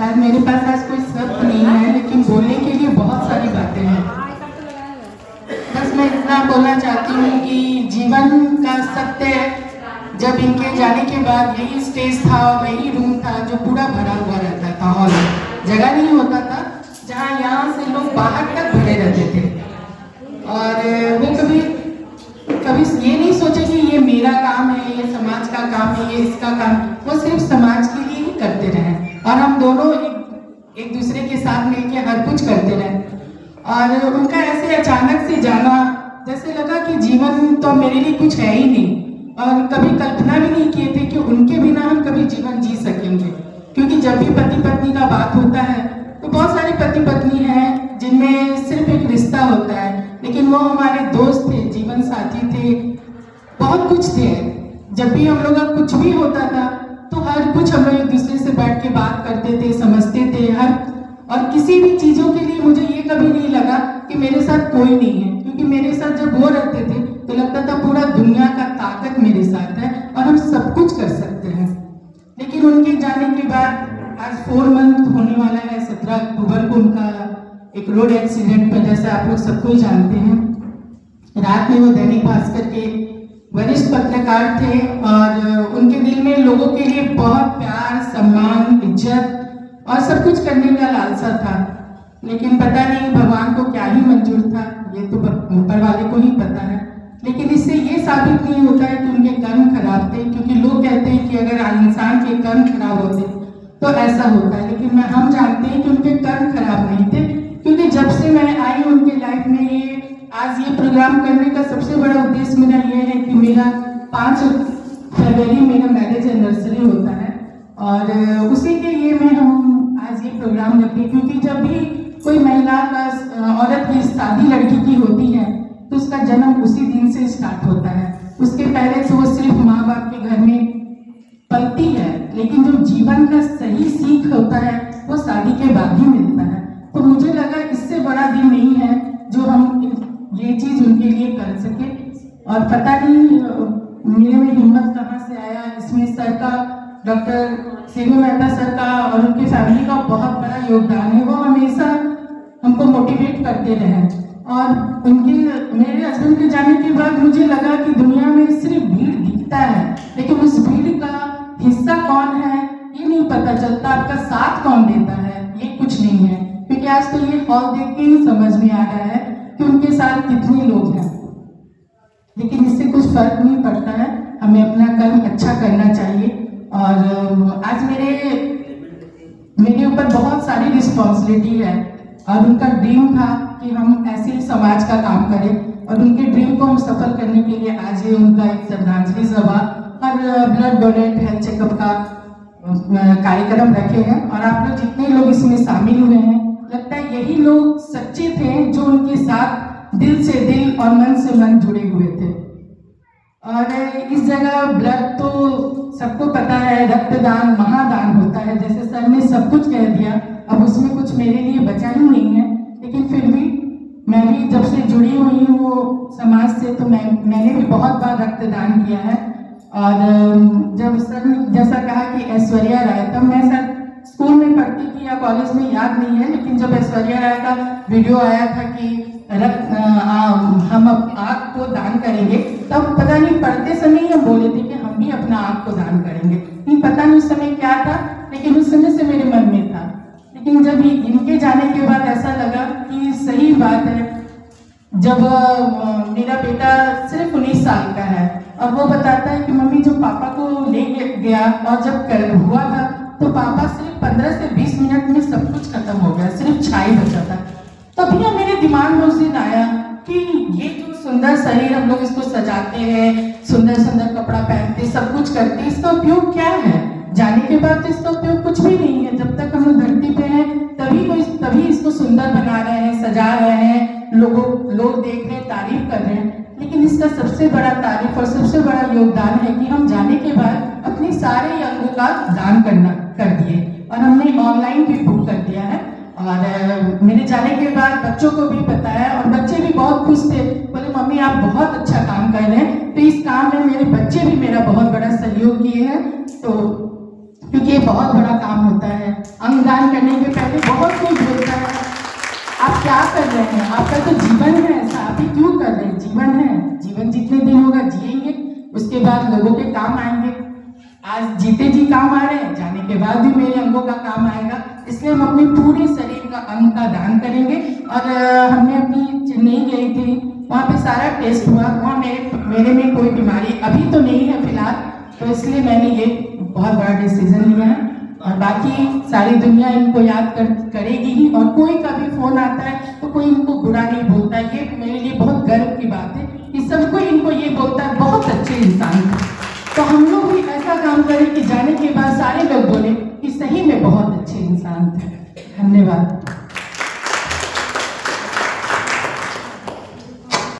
शायद मेरे पास आज कोई शब्द नहीं है, लेकिन बोलने के लिए बहुत सारी बातें हैं। बस मैं इतना बोलना चाहती हूँ कि जीवन का सत्य, जब इनके जाने के बाद यही स्टेज था, वही रूम था जो पूरा भरा हुआ रहता था, हॉल जगह नहीं होता था जहाँ यहाँ से लोग बाहर तक भरे रहते थे। और वो कभी ये नहीं सोचे कि ये मेरा काम है, ये समाज का काम है, ये इसका काम, वो सिर्फ समाज के लिए ही करते रहे। और हम दोनों एक दूसरे के साथ मिलकर हर कुछ करते रहे। और उनका ऐसे अचानक से जाना, जैसे लगा कि जीवन तो मेरे लिए कुछ है ही नहीं, और कभी कल्पना भी नहीं किए थे कि उनके बिना हम कभी जीवन जी सकेंगे। क्योंकि जब भी पति पत्नी का बात होता है तो बहुत सारे पति पत्नी हैं जिनमें सिर्फ एक रिश्ता होता है, लेकिन वो हमारे दोस्त थे, जीवन साथी थे, बहुत कुछ थे। जब भी हम लोग का कुछ भी होता था तो हर कुछ हम लोग एक दूसरे से बैठ के बात करते थे, समझते थे हर। और किसी भी चीज़ों के लिए मुझे ये कभी नहीं लगा कि मेरे साथ कोई नहीं है, क्योंकि मेरे साथ जब वो रहते थे तो लगता था पूरा दुनिया का ताकत मेरे साथ है और हम सब कुछ कर सकते हैं। लेकिन उनके जाने के बाद आज 4 मंथ होने वाला है। 17 अक्टूबर को उनका एक रोड एक्सीडेंट पर, जैसे आप लोग सबको ही जानते हैं, रात में वो दैनिक भास्कर के वरिष्ठ पत्रकार थे और उनके दिल में लोगों के लिए बहुत प्यार, सम्मान, इज्जत और सब कुछ करने का लालसा था। लेकिन पता नहीं भगवान को क्या ही मंजूर था, ये तो ऊपर वाले को ही पता है। लेकिन इससे ये साबित नहीं होता है कि उनके कर्म खराब थे, क्योंकि लोग कहते हैं कि अगर इंसान के कर्म खराब होते तो ऐसा होता है, लेकिन हम जानते हैं कि उनके कर्म खराब नहीं थे। क्योंकि जब से मैं आई उनके लाइफ में, आज ये प्रोग्राम करने का सबसे बड़ा उद्देश्य मेरा ये है कि मेरा 5 फरवरी मेरा मैरिज एनिवर्सरी होता है और उसी के लिए मैं हम आज ये प्रोग्राम रखे। क्योंकि जब भी कोई महिला का, औरत की शादी लड़की की होती है तो उसका जन्म उसी दिन से स्टार्ट होता है। उसके पहले तो वो सिर्फ माँ बाप के घर में पलती है, लेकिन जो जीवन का सही सीख होता है वो शादी के बाद ही मिलता है। तो मुझे लगा इससे बड़ा दिन नहीं है जो हम ये चीज़ उनके लिए कर सके। और पता नहीं मेरे में हिम्मत कहाँ से आया। इसमें सर का, डॉक्टर सेगू मेहता सर का और उनकी फैमिली का बहुत बड़ा योगदान है। वो हमेशा हमको मोटिवेट करते रहे। और मेरे हस्बैंड के जाने के बाद मुझे लगा कि दुनिया में सिर्फ भीड़ दिखता है, लेकिन उस भीड़ का हिस्सा कौन है ये नहीं पता चलता, आपका साथ कौन देता है ये कुछ नहीं है। क्योंकि आज तो ये हॉल देख के ही समझ में आ रहा है कि उनके साथ कितने लोग हैं। लेकिन इससे कुछ फर्क नहीं पड़ता है, हमें अपना कर्म अच्छा करना चाहिए। और आज मेरे ऊपर बहुत सारी रिस्पॉन्सिबिलिटी है और उनका ड्रीम था कि हम ऐसे ही समाज का काम करें, और उनके ड्रीम को हम सफल करने के लिए आज ये उनका एक श्रद्धांजलि सभा और ब्लड डोनेट हेल्थ चेकअप का कार्यक्रम रखे हैं। और आप लोग जितने लोग इसमें शामिल हुए हैं, लगता है यही लोग सच्चे थे जो उनके साथ दिल से दिल और मन से मन जुड़े हुए थे। और इस जगह ब्लड तो सबको पता है, रक्तदान महादान होता है। जैसे सर ने सब कुछ कह दिया, अब उसमें कुछ मेरे लिए बचा ही नहीं है। लेकिन फिर भी मैं भी जब से जुड़ी हुई हूँ वो समाज से, तो मैंने भी बहुत बार रक्तदान किया है। और जब सर ने जैसा कहा कि ऐश्वर्या राय, तब मैं सर स्कूल में पढ़ती थी या कॉलेज में, याद नहीं है, लेकिन जब ऐश्वर्या राय का वीडियो आया था कि हम आँख को दान करेंगे, तब पता नहीं पढ़ते समय हम बोले थे कि हम भी अपना आँख को दान करेंगे। नहीं पता नहीं उस समय क्या था, लेकिन उस समय से मेरे मन में था। लेकिन जब इनके जाने के बाद ऐसा लगा कि सही बात है। जब मेरा बेटा सिर्फ 19 साल का है और वो बताता है कि मम्मी जो पापा को ले गया और जब हुआ था तो पापा सिर्फ 15 से 20 मिनट में सब कुछ खत्म हो गया, सिर्फ छाई बचा था। तभी मेरे दिमाग में उस दिन आया कि ये जो सुंदर शरीर हम लोग इसको सजाते हैं, सुंदर सुंदर कपड़ा पहनते, सब कुछ करते, इसका उपयोग क्या है? जाने के बाद तो इसका उपयोग कुछ भी नहीं है। जब तक हम लोग धरती पे हैं तभी इसको सुंदर बना रहे हैं, सजा रहे हैं, लोग देख रहे हैं, तारीफ कर रहे हैं। लेकिन इसका सबसे बड़ा तारीफ और सबसे बड़ा योगदान है कि हम जाने के बाद अपने सारे अंगों का दान कर दिए और हमने ऑनलाइन भी बुक कर दिया है। और मेरे जाने के बाद बच्चों को भी पता है और बच्चे भी बहुत खुश थे, बोले मम्मी आप बहुत अच्छा काम कर रहे हैं। तो इस काम में मेरे बच्चे भी मेरा बहुत बड़ा सहयोग किए हैं। तो क्योंकि ये बहुत बड़ा काम होता है। अंगदान करने के पहले बहुत कुछ होता है। आप क्या कर रहे हैं? आपका तो जीवन है ऐसा, आप ही क्यों कर रहे हैं? जीवन है, जीवन जितने दिन होगा जिएंगे, उसके बाद लोगों के काम आएंगे। आज जीते जी काम आ रहे हैं, जाने के बाद भी मेरे अंगों का काम आएगा। इसलिए हम अपने पूरे शरीर का अंग का दान करेंगे। और हमने अपनी चेन्नई गई थी, वहाँ पे सारा टेस्ट हुआ, वहाँ मेरे में कोई बीमारी अभी तो नहीं है फिलहाल, तो इसलिए मैंने ये बहुत बड़ा डिसीजन लिया है। और बाकी सारी दुनिया इनको याद करेगी ही, और कोई का भी फोन आता है तो कोई इनको बुरा नहीं बोलता है। ये मेरे लिए बहुत गर्व की बात है कि सबको इनको ये बोलता है बहुत अच्छे इंसान थे। तो हम लोग भी ऐसा काम करें कि जाने के बाद सारे लोग बोले कि सही में बहुत अच्छे इंसान थे। धन्यवाद।